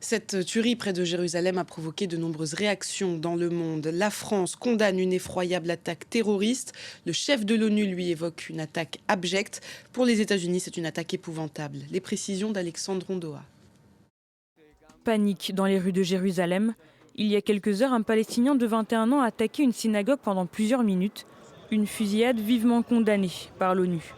Cette tuerie près de Jérusalem a provoqué de nombreuses réactions dans le monde. La France condamne une effroyable attaque terroriste. Le chef de l'ONU, lui, évoque une attaque abjecte. Pour les États-Unis, c'est une attaque épouvantable. Les précisions d'Alexandre Rondoa. Panique dans les rues de Jérusalem. Il y a quelques heures, un Palestinien de 21 ans a attaqué une synagogue pendant plusieurs minutes. Une fusillade vivement condamnée par l'ONU.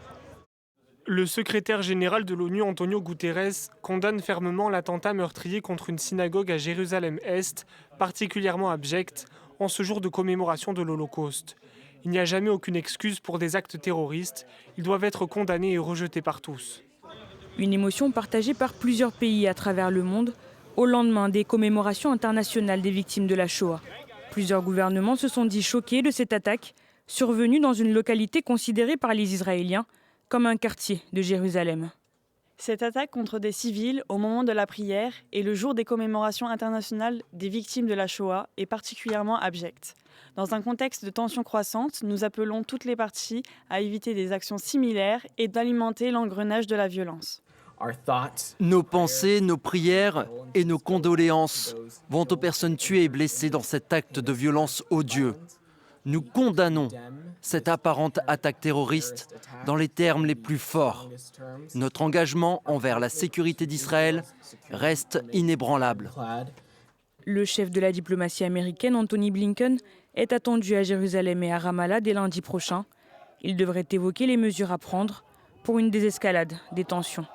Le secrétaire général de l'ONU, Antonio Guterres, condamne fermement l'attentat meurtrier contre une synagogue à Jérusalem-Est, particulièrement abjecte, en ce jour de commémoration de l'Holocauste. Il n'y a jamais aucune excuse pour des actes terroristes. Ils doivent être condamnés et rejetés par tous. Une émotion partagée par plusieurs pays à travers le monde, au lendemain des commémorations internationales des victimes de la Shoah. Plusieurs gouvernements se sont dit choqués de cette attaque, survenue dans une localité considérée par les Israéliens comme un quartier de Jérusalem. Cette attaque contre des civils au moment de la prière et le jour des commémorations internationales des victimes de la Shoah est particulièrement abjecte. Dans un contexte de tensions croissantes, nous appelons toutes les parties à éviter des actions similaires et d'alimenter l'engrenage de la violence. Nos pensées, nos prières et nos condoléances vont aux personnes tuées et blessées dans cet acte de violence odieux. Nous condamnons cette apparente attaque terroriste dans les termes les plus forts. Notre engagement envers la sécurité d'Israël reste inébranlable. Le chef de la diplomatie américaine, Anthony Blinken, est attendu à Jérusalem et à Ramallah dès lundi prochain. Il devrait évoquer les mesures à prendre pour une désescalade des tensions.